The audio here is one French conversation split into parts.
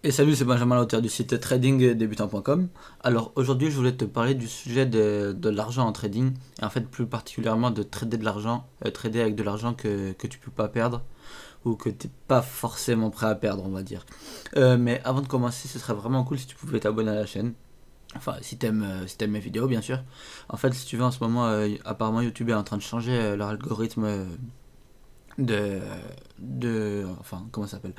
Et salut, c'est Benjamin, l'auteur du site tradingdebutant.com. Alors aujourd'hui, je voulais te parler du sujet de l'argent en trading, et en fait plus particulièrement de trader de l'argent, trader avec de l'argent que tu peux pas perdre, ou que tu n'es pas forcément prêt à perdre, on va dire. Mais avant de commencer, ce serait vraiment cool si tu pouvais t'abonner à la chaîne. Enfin, si t'aimes mes vidéos, bien sûr. En fait, si tu veux, en ce moment, apparemment YouTube est en train de changer leur algorithme de, enfin, comment ça s'appelle,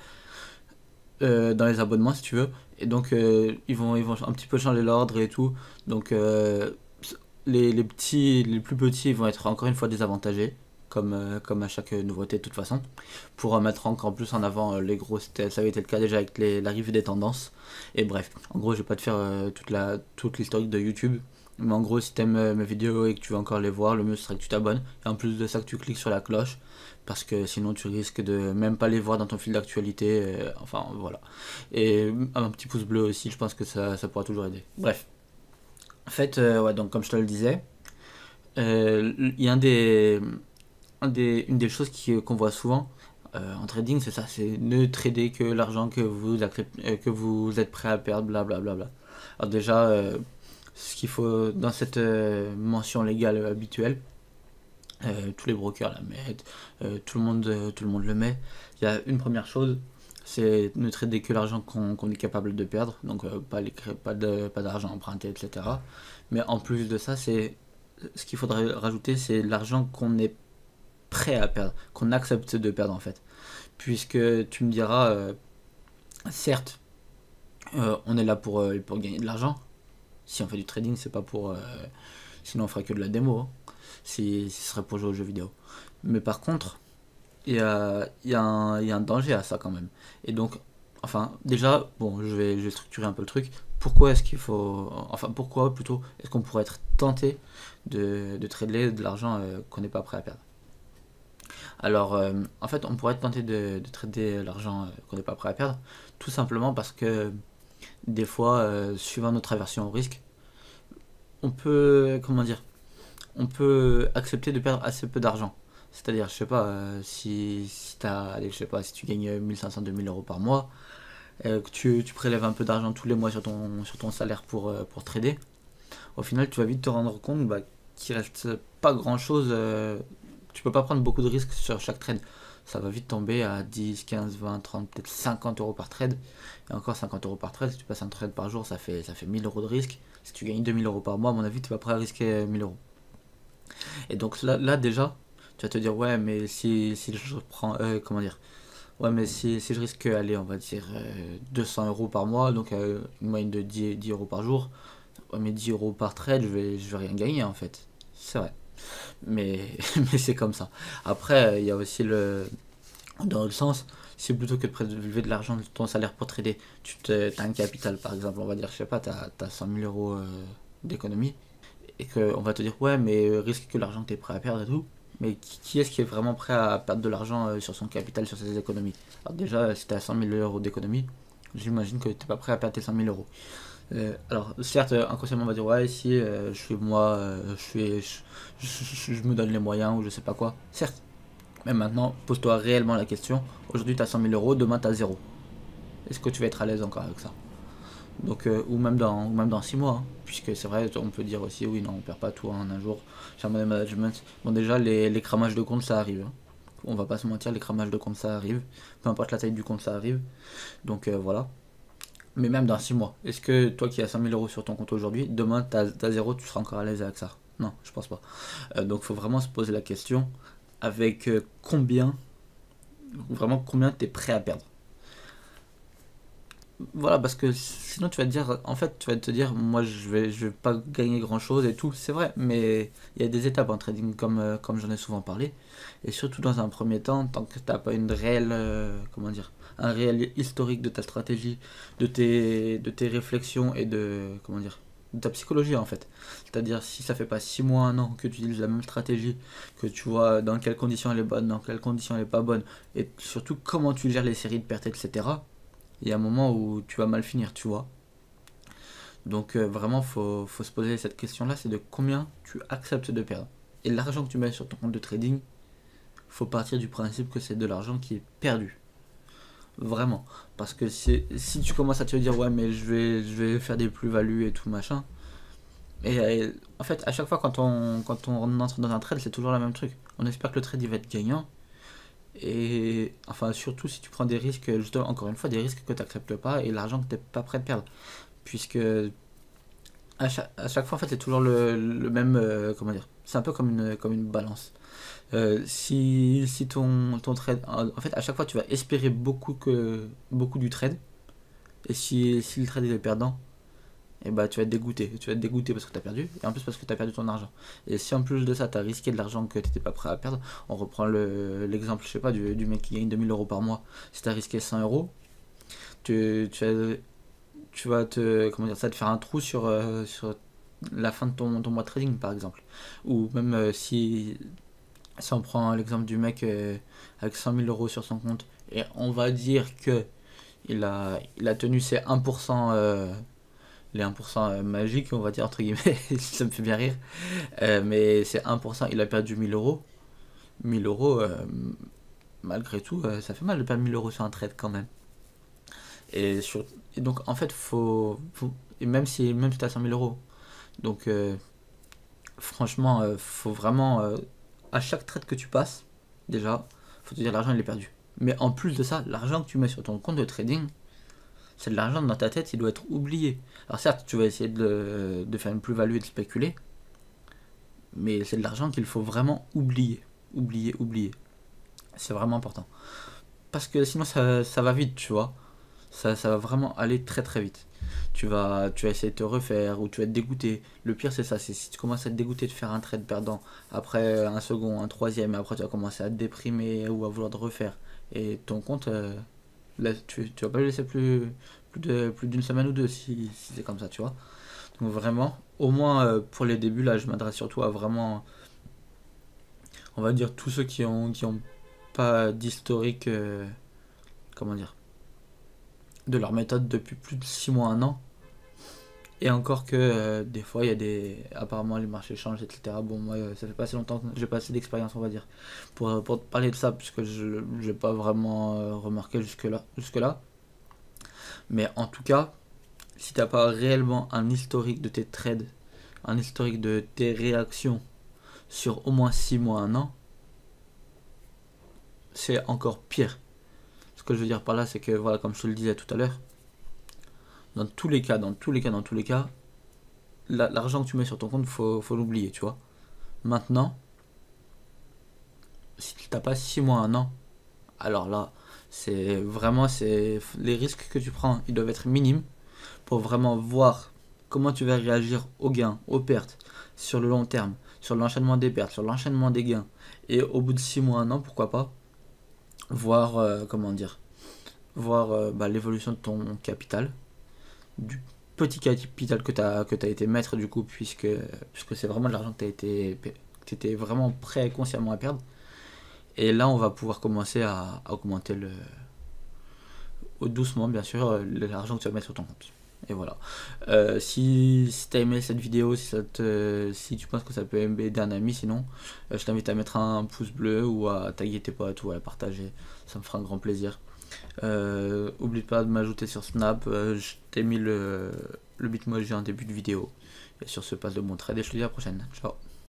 dans les abonnements si tu veux. Et donc ils vont un petit peu changer l'ordre et tout. Donc les plus petits vont être encore une fois désavantagés. Comme à chaque nouveauté de toute façon, pour mettre encore plus en avant les gros, ça avait été le cas déjà avec l'arrivée des tendances. Et bref, en gros je vais pas te faire toute l'historique de YouTube, mais en gros si t'aimes mes vidéos et que tu veux encore les voir, le mieux serait que tu t'abonnes, et en plus de ça que tu cliques sur la cloche, parce que sinon tu risques de même pas les voir dans ton fil d'actualité, enfin voilà. Et un petit pouce bleu aussi, je pense que ça pourra toujours aider. Bref, en fait, ouais, donc comme je te le disais, il y a une des choses qu'on voit souvent en trading, c'est ça, c'est ne trader que l'argent que vous êtes prêt à perdre, blablabla. Bla bla. Alors déjà, ce qu'il faut dans cette mention légale habituelle, tous les brokers la mettent, tout le monde le met. Il y a une première chose, c'est ne trader que l'argent qu'on est capable de perdre, donc pas d'argent emprunté, etc. Mais en plus de ça, ce qu'il faudrait rajouter, c'est l'argent qu'on est prêt à perdre, qu'on accepte de perdre en fait. Puisque tu me diras, certes, on est là pour gagner de l'argent. Si on fait du trading, c'est pas pour. Sinon, on ferait que de la démo, hein, si ce serait pour jouer aux jeux vidéo. Mais par contre, il y a un danger à ça quand même. Et donc, enfin, déjà, bon, je vais structurer un peu le truc. Pourquoi est-ce qu'il faut. Enfin, pourquoi plutôt est-ce qu'on pourrait être tenté de trader de l'argent qu'on n'est pas prêt à perdre? Alors, en fait, on pourrait être tenté de trader l'argent qu'on n'est pas prêt à perdre, tout simplement parce que des fois, suivant notre aversion au risque, on peut, comment dire, on peut accepter de perdre assez peu d'argent. C'est-à-dire, je sais pas, allez, je sais pas, si tu gagnes 1500-2000 euros par mois, que tu prélèves un peu d'argent tous les mois sur ton salaire pour trader, au final, tu vas vite te rendre compte qu'il reste pas grand-chose. Tu peux pas prendre beaucoup de risques sur chaque trade. Ça va vite tomber à 10, 15, 20, 30, peut-être 50 euros par trade. Et encore 50 euros par trade, si tu passes un trade par jour, ça fait 1000 euros de risque. Si tu gagnes 2000 euros par mois, à mon avis, tu vas prêt à risquer 1000 euros. Et donc là déjà, tu vas te dire, ouais, mais si je prends, comment dire, ouais, mais si je risque, allez, on va dire 200 euros par mois, donc une moyenne de 10 euros par jour, ouais, mais 10 euros par trade, je vais rien gagner en fait. C'est vrai. Mais, mais c'est comme ça. Après, il y a aussi dans le sens, c'est plutôt que de prélever de l'argent de ton salaire pour trader, t'as un capital par exemple, on va dire, je sais pas, t'as 100 000 euros d'économie, et qu'on va te dire, ouais, mais risque que l'argent que t'es prêt à perdre et tout. Mais qui est-ce qui est vraiment prêt à perdre de l'argent sur son capital, sur ses économies? Alors déjà, si t'as 100 000 euros d'économie, j'imagine que t'es pas prêt à perdre tes 100 000 euros. Alors, certes, inconsciemment, on va dire, ouais, si, je suis moi, je me donne les moyens ou je sais pas quoi. Certes, mais maintenant, pose-toi réellement la question. Aujourd'hui, tu as 100 000 euros, demain, tu as zéro. Est-ce que tu vas être à l'aise encore avec ça? Donc, ou même dans 6 mois, hein. Puisque c'est vrai, on peut dire aussi, oui, non, on perd pas tout en un jour. Chez Money Management, bon, déjà, les cramages de compte, ça arrive, hein. On va pas se mentir, les cramages de compte, ça arrive. Peu importe la taille du compte, ça arrive. Donc, voilà. Mais même dans 6 mois, est-ce que toi qui as 5 000 euros sur ton compte aujourd'hui, demain t'as zéro, tu seras encore à l'aise avec ça? Non, je pense pas. Donc il faut vraiment se poser la question avec combien tu es prêt à perdre. Voilà, parce que sinon tu vas te dire, en fait, tu vas te dire, moi je vais pas gagner grand chose et tout, c'est vrai, mais il y a des étapes en trading comme j'en ai souvent parlé, et surtout dans un premier temps, tant que t'as pas une réelle, comment dire, un réel historique de ta stratégie, de tes réflexions et comment dire, de ta psychologie en fait. C'est-à-dire si ça fait pas 6 mois, un an que tu utilises la même stratégie, que tu vois dans quelles conditions elle est bonne, dans quelles conditions elle est pas bonne, et surtout comment tu gères les séries de pertes, etc., il y a un moment où tu vas mal finir, tu vois. Donc vraiment, faut se poser cette question-là, c'est de combien tu acceptes de perdre. Et l'argent que tu mets sur ton compte de trading, faut partir du principe que c'est de l'argent qui est perdu. vraiment. Parce que si tu commences à te dire ouais mais je vais faire des plus-values et tout machin, et en fait à chaque fois quand on entre dans un trade c'est toujours le même truc. On espère que le trade il va être gagnant, et enfin surtout si tu prends des risques, justement encore une fois des risques que tu n'acceptes pas et l'argent que tu n'es pas prêt de perdre. Puisque à chaque fois en fait c'est toujours le même, comment dire, c'est un peu comme une balance. Si ton trade, en fait à chaque fois tu vas espérer beaucoup du trade, et si le trade il est perdant, et bah tu vas être dégoûté parce que tu as perdu, et en plus parce que tu as perdu ton argent. Et si en plus de ça tu as risqué de l'argent que tu n'étais pas prêt à perdre, on reprend l'exemple, je sais pas, du mec qui gagne 2000 euros par mois. Si tu as risqué 100 euros, tu vas comment dire, ça va te faire un trou sur la fin de ton mois de trading par exemple. Ou même, si on prend l'exemple du mec, avec 100 000 euros sur son compte, et on va dire que il a tenu ses 1%, les 1% magiques, on va dire entre guillemets, ça me fait bien rire. Mais c'est 1%, il a perdu 1000 euros. 1000 euros, malgré tout, ça fait mal de perdre 1000 euros sur un trade quand même. Et, sur, et donc en fait, et même si tu as 100 000 euros, donc franchement, faut vraiment, à chaque trade que tu passes, déjà, faut te dire l'argent il est perdu. Mais en plus de ça, l'argent que tu mets sur ton compte de trading, c'est de l'argent dans ta tête, il doit être oublié. Alors certes, tu vas essayer de faire une plus-value et de spéculer, mais c'est de l'argent qu'il faut vraiment oublier. Oublier, oublier. C'est vraiment important. Parce que sinon ça va vite, tu vois. Ça va vraiment aller très très vite. Tu vas essayer de te refaire, ou tu vas être dégoûté. Le pire c'est ça, c'est si tu commences à être dégoûté de faire un trade perdant, après un second, un troisième, et après tu vas commencer à te déprimer ou à vouloir te refaire. Et ton compte, là, tu vas pas le laisser plus d'une semaine ou deux si c'est comme ça, tu vois. Donc vraiment, au moins, pour les débuts, là je m'adresse surtout à vraiment, on va dire, tous ceux qui ont pas d'historique, comment dire, de leur méthode depuis plus de 6 mois, un an. Et encore que, des fois, il y a apparemment les marchés changent, etc. Bon, moi, ça fait pas assez longtemps que j'ai pas assez d'expérience, on va dire, pour te parler de ça, puisque je n'ai pas vraiment, remarqué jusque-là. Mais en tout cas, si t'as pas réellement un historique de tes trades, un historique de tes réactions sur au moins 6 mois, un an, c'est encore pire. Ce que je veux dire par là, c'est que, voilà, comme je te le disais tout à l'heure, dans tous les cas, l'argent que tu mets sur ton compte, faut l'oublier, tu vois. Maintenant, si t'as pas 6 mois, un an, alors là, c'est les risques que tu prends, ils doivent être minimes pour vraiment voir comment tu vas réagir aux gains, aux pertes, sur le long terme, sur l'enchaînement des pertes, sur l'enchaînement des gains. Et au bout de 6 mois, un an, pourquoi pas, voir, comment dire, voir, l'évolution de ton capital, du petit capital que tu as été mettre du coup, puisque c'est vraiment de l'argent que tu étais vraiment prêt et consciemment à perdre. Et là, on va pouvoir commencer à augmenter doucement, bien sûr, l'argent que tu vas mettre sur ton compte. Et voilà. Si tu as aimé cette vidéo, si tu penses que ça peut aider un ami, sinon, je t'invite à mettre un pouce bleu ou à taguer tes potes ou à la partager. Ça me fera un grand plaisir. Oublie pas de m'ajouter sur Snap. Je t'ai mis le bitmoji en début de vidéo. Et sur ce, passe de bon trade et je te dis à la prochaine. Ciao.